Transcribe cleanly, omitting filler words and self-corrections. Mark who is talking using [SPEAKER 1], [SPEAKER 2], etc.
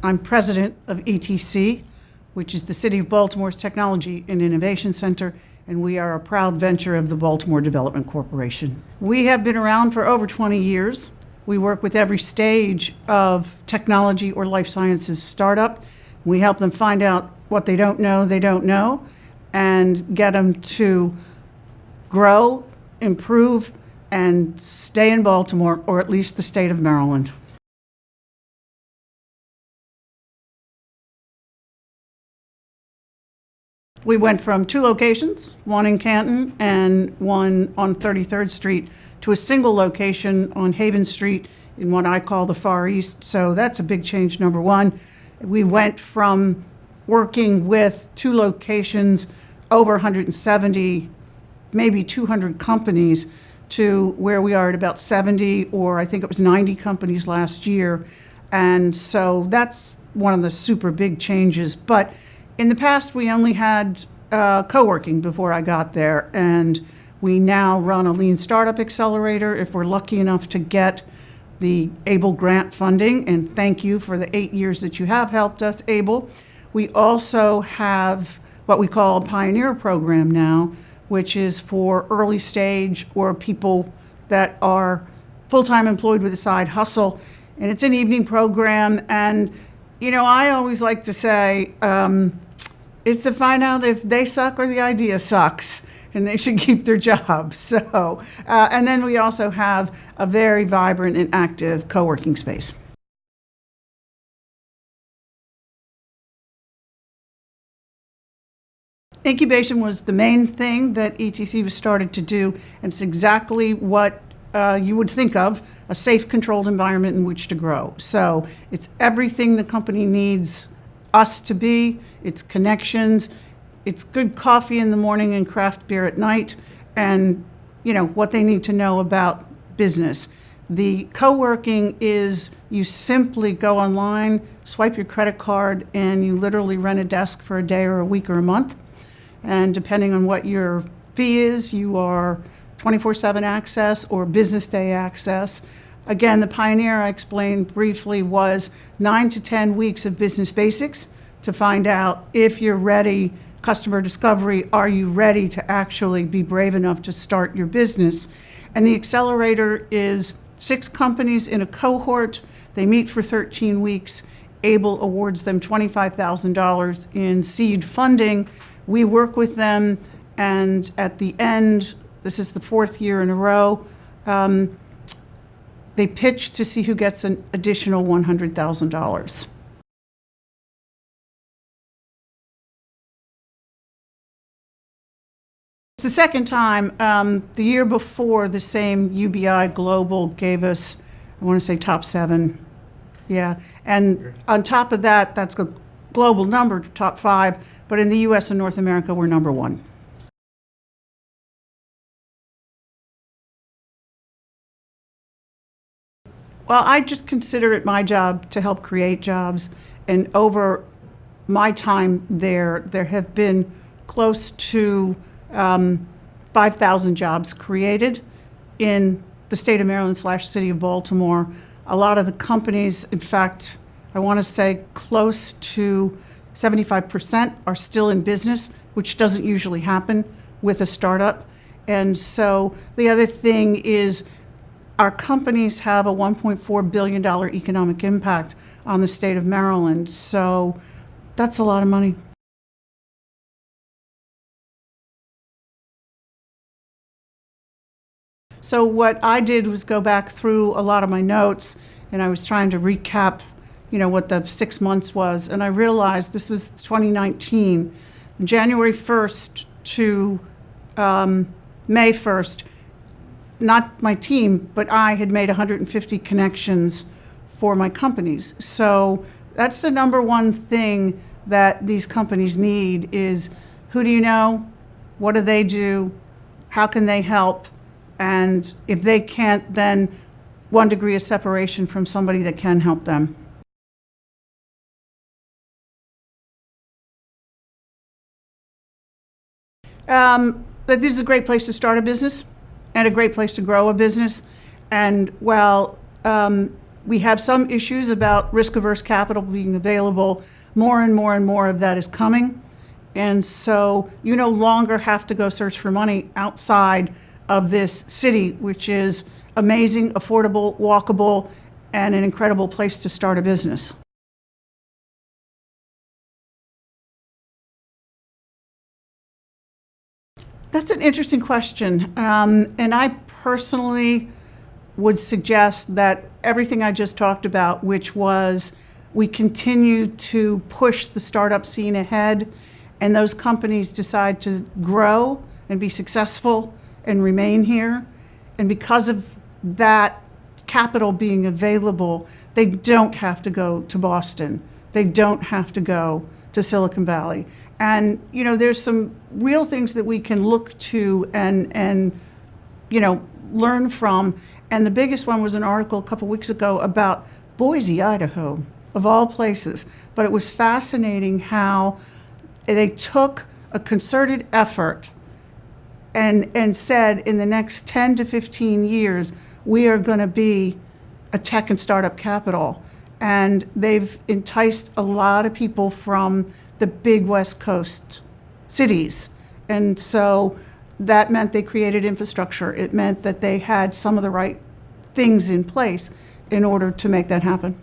[SPEAKER 1] I'm president of ETC, which is the City of Baltimore's Technology and Innovation Center, and we are a proud venture of the Baltimore Development Corporation. We have been around for over 20 years. We work with every stage of technology or life sciences startup. We help them find out what they don't know, and get them to grow, improve, and stay in Baltimore, or at least the state of Maryland. We went from 2 locations, one in Canton and one on 33rd Street, to a single location on Haven Street in what I call the Far East. So that's a big change, number one. We went from working with 2 locations, over 170, maybe 200 companies, to where we are at about 70, or I think it was 90 companies last year. And so that's one of the super big changes. But in the past, we only had co-working before I got there, and we now run a lean startup accelerator if we're lucky enough to get the ABLE grant funding, and thank you for the 8 years that you have helped us, ABLE. We also have what we call a pioneer program now, which is for early stage or people that are full-time employed with a side hustle, and it's an evening program. And you know, I always like to say, it's to find out if they suck or the idea sucks, and they should keep their jobs. So, and then we also have a very vibrant and active co-working space. Incubation was the main thing that ETC was started to do, and it's exactly what you would think of, a safe, controlled environment in which to grow. So it's everything the company needs us to be. It's connections, it's good coffee in the morning and craft beer at night, and you know what they need to know about business. The co-working is you simply go online, swipe your credit card, and you literally rent a desk for a day or a week or a month. And depending on what your fee is, you are 24/7 access or business day access. Again, the pioneer I explained briefly was 9 to 10 weeks of business basics to find out if you're ready, customer discovery, are you ready to actually be brave enough to start your business? And the accelerator is 6 companies in a cohort. They meet for 13 weeks. ABLE awards them $25,000 in seed funding. We work with them, and at the end, this is the 4th year in a row, they pitch to see who gets an additional $100,000. It's the second time. The year before, the same UBI Global gave us, I want to say, top 7. Yeah, and on top of that, that's a global number, top 5, but in the US and North America, we're number 1. Well, I just consider it my job to help create jobs, and over my time there have been close to 5,000 jobs created in the state of Maryland / city of Baltimore. A lot of the companies, in fact, I want to say close to 75% are still in business, which doesn't usually happen with a startup. And so the other thing is our companies have a $1.4 billion economic impact on the state of Maryland. So that's a lot of money. So what I did was go back through a lot of my notes, and I was trying to recap, you know, what the 6 months was. And I realized this was 2019, January 1st to May 1st. Not my team, but I had made 150 connections for my companies. So that's the number one thing that these companies need is, who do you know? What do they do? How can they help? And if they can't, then 1 degree of separation from somebody that can help them. That this is a great place to start a business and a great place to grow a business. And while We have some issues about risk-averse capital being available. More and more and more of that is coming. And so you no longer have to go search for money outside of this city, which is amazing, affordable, walkable, and an incredible place to start a business. That's an interesting question. And I personally would suggest that everything I just talked about, which was we continue to push the startup scene ahead, and those companies decide to grow and be successful and remain here. And because of that capital being available, they don't have to go to Boston. They don't have to go to Silicon Valley. And, you know, there's some real things that we can look to and you know, learn from. And the biggest one was an article a couple weeks ago about Boise, Idaho, of all places. But it was fascinating how they took a concerted effort and said in the next 10 to 15 years, we are going to be a tech and startup capital. And they've enticed a lot of people from the big West Coast cities. And so that meant they created infrastructure. It meant that they had some of the right things in place in order to make that happen.